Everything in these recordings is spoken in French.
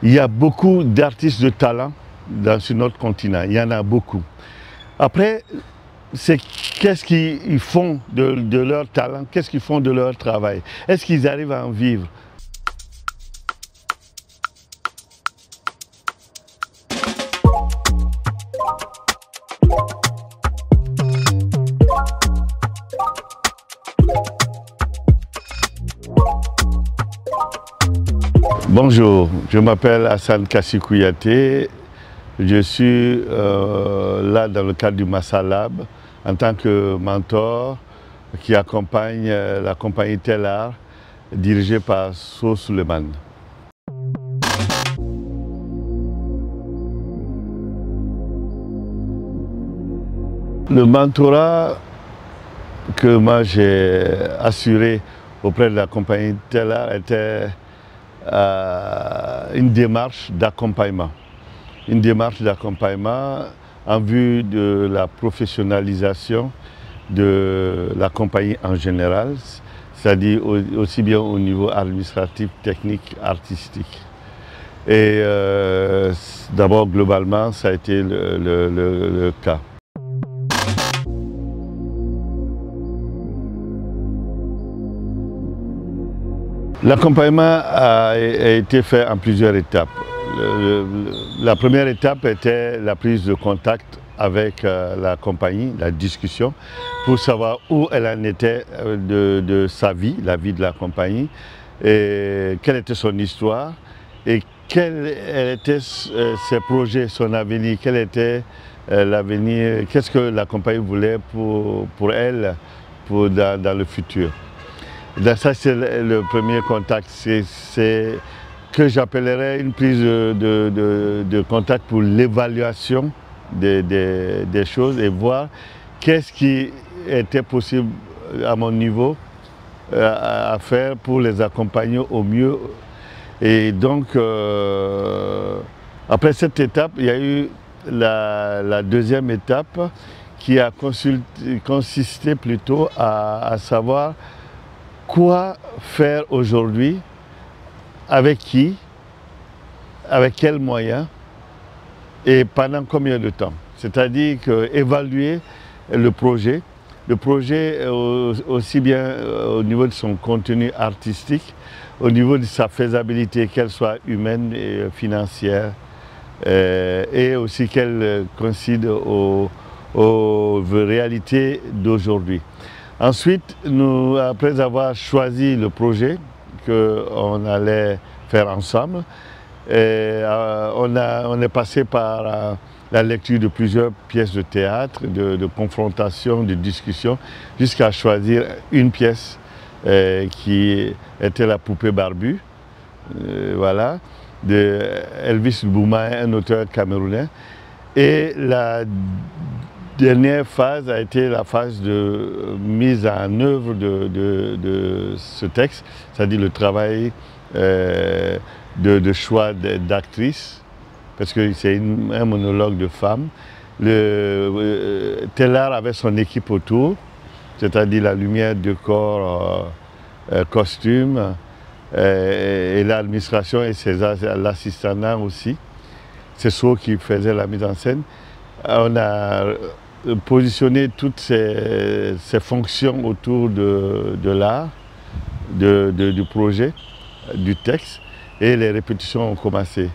Il y a beaucoup d'artistes de talent sur notre continent, il y en a beaucoup. Après, c'est qu'est-ce qu'ils font de leur talent, qu'est-ce qu'ils font de leur travail? Est-ce qu'ils arrivent à en vivre? Bonjour, je m'appelle Hassan Kassi Kouyaté. Je suis là dans le cadre du Massa Lab en tant que mentor qui accompagne la compagnie Telart dirigée par So Suleiman. Le mentorat que moi j'ai assuré auprès de la compagnie Telart était une démarche d'accompagnement. Une démarche d'accompagnement en vue de la professionnalisation de la compagnie en général, c'est-à-dire aussi bien au niveau administratif, technique, artistique. Et d'abord, globalement, ça a été le cas. L'accompagnement a été fait en plusieurs étapes. La première étape était la prise de contact avec la compagnie, la discussion, pour savoir où elle en était de sa vie, la vie de la compagnie, et quelle était son histoire, et quels étaient ses projets, son avenir, quel était l'avenir, qu'est-ce que la compagnie voulait pour elle dans le futur. Donc ça, c'est le premier contact, c'est que j'appellerais une prise de contact pour l'évaluation des choses et voir qu'est-ce qui était possible à mon niveau à faire pour les accompagner au mieux. Et donc, après cette étape, il y a eu la deuxième étape qui a consisté plutôt à savoir quoi faire aujourd'hui, avec qui, avec quels moyens et pendant combien de temps. C'est-à-dire évaluer le projet aussi bien au niveau de son contenu artistique, au niveau de sa faisabilité, qu'elle soit humaine et financière, et aussi qu'elle coïncide aux réalités d'aujourd'hui. Ensuite, après avoir choisi le projet qu'on allait faire ensemble, on est passé par la lecture de plusieurs pièces de théâtre, de confrontation, de discussion, jusqu'à choisir une pièce qui était La Poupée Barbue, voilà, de Elvis Bouma, un auteur camerounais. Et la dernière phase a été la phase de mise en œuvre de ce texte, c'est-à-dire le travail de choix d'actrices, parce que c'est un monologue de femmes. Telart avait son équipe autour, c'est-à-dire la lumière, décor, costume, et l'administration et ses assistants aussi. C'est So qui faisait la mise en scène. On a positionné toutes ces fonctions autour de l'art, du projet, du texte, et les répétitions ont commencé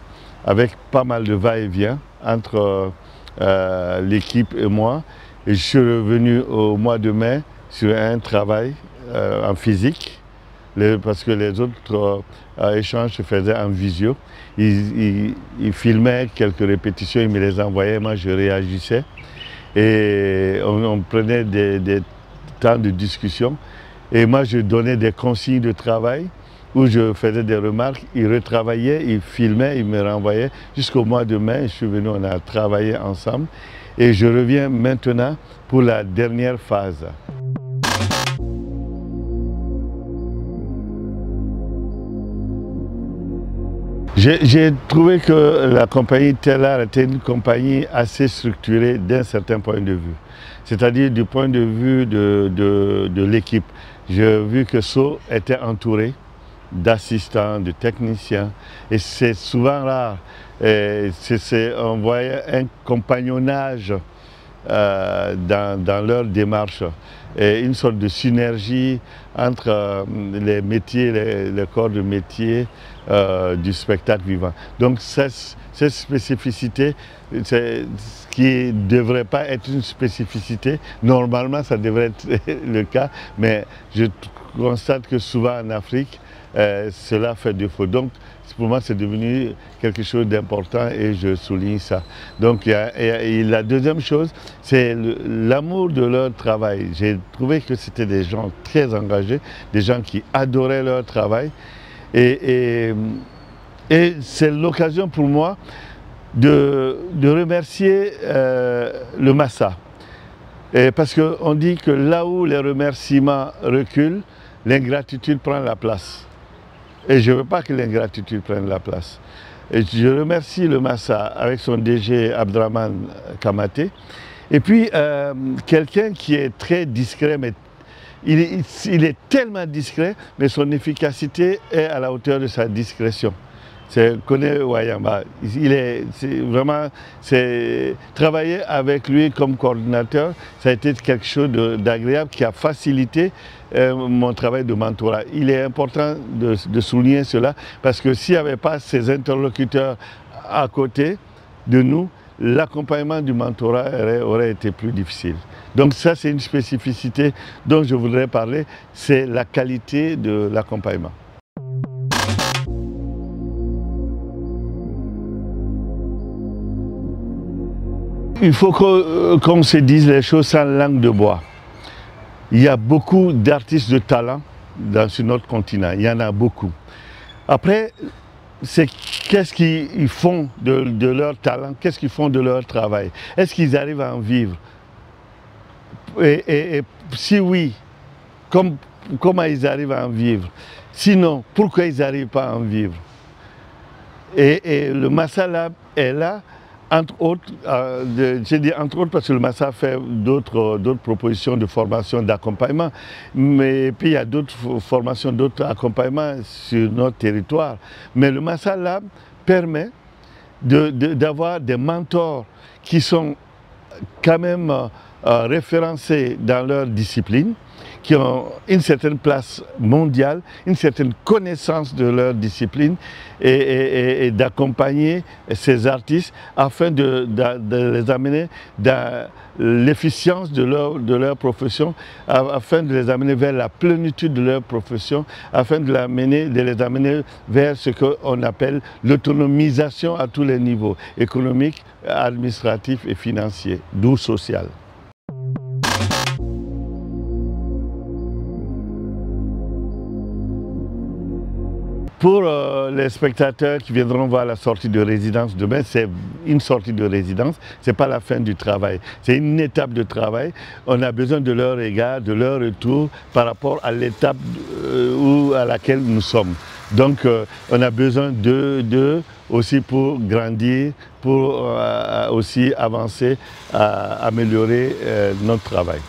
avec pas mal de va-et-vient entre l'équipe et moi. Et je suis revenu au mois de mai sur un travail en physique, parce que les autres échanges se faisaient en visio. Ils filmaient quelques répétitions, ils me les envoyaient, moi je réagissais. Et on prenait des temps de discussion. Et moi je donnais des consignes de travail où je faisais des remarques, ils retravaillaient, ils filmaient, ils me renvoyaient. Jusqu'au mois de mai, je suis venu, on a travaillé ensemble. Et je reviens maintenant pour la dernière phase. J'ai trouvé que la compagnie Telart était une compagnie assez structurée d'un certain point de vue. C'est-à-dire du point de vue de l'équipe. J'ai vu que So était entouré d'assistants, de techniciens. Et c'est souvent rare. On voit un compagnonnage dans leur démarche et une sorte de synergie entre les métiers, les corps de métier du spectacle vivant. Donc cette spécificité, ce qui ne devrait pas être une spécificité, normalement ça devrait être le cas, mais je constate que souvent en Afrique, cela fait défaut. Donc pour moi c'est devenu quelque chose d'important et je souligne ça. Donc et la deuxième chose, c'est l'amour de leur travail. J'ai trouvé que c'était des gens très engagés, des gens qui adoraient leur travail. Et c'est l'occasion pour moi de remercier le Massa. Parce qu'on dit que là où les remerciements reculent, l'ingratitude prend la place. Et je ne veux pas que l'ingratitude prenne la place. Et je remercie le Massa avec son DG Abdraman Kamaté. Et puis, quelqu'un qui est très discret, mais il est tellement discret, mais son efficacité est à la hauteur de sa discrétion. C'est Kone Wayamba. Travailler avec lui comme coordinateur, ça a été quelque chose d'agréable qui a facilité mon travail de mentorat. Il est important de souligner cela parce que s'il n'y avait pas ces interlocuteurs à côté de nous, l'accompagnement du mentorat aurait été plus difficile. Donc ça, c'est une spécificité dont je voudrais parler, c'est la qualité de l'accompagnement. Il faut qu'on se dise les choses sans langue de bois. Il y a beaucoup d'artistes de talent sur notre continent, il y en a beaucoup. Après, c'est qu'est-ce qu'ils font de leur talent, qu'est-ce qu'ils font de leur travail? Est-ce qu'ils arrivent à en vivre? Et si oui, comment ils arrivent à en vivre? Sinon, pourquoi ils n'arrivent pas à en vivre? Et le Massa Lab est là, entre autres, j'ai dit entre autres parce que le Massa fait d'autres propositions de formation, d'accompagnement, mais puis il y a d'autres formations, d'autres accompagnements sur notre territoire. Mais le Massa Lab permet d'avoir des mentors qui sont quand même référencés dans leur discipline, qui ont une certaine place mondiale, une certaine connaissance de leur discipline et d'accompagner ces artistes afin de les amener dans l'efficience de leur profession, afin de les amener vers la plénitude de leur profession, afin de les amener vers ce qu'on appelle l'autonomisation à tous les niveaux, économique, administratif et financier, d'où social. Pour les spectateurs qui viendront voir la sortie de résidence demain, c'est une sortie de résidence, ce n'est pas la fin du travail, c'est une étape de travail. On a besoin de leur regard, de leur retour par rapport à l'étape à laquelle nous sommes. Donc on a besoin d'eux aussi pour grandir, pour aussi avancer, améliorer notre travail.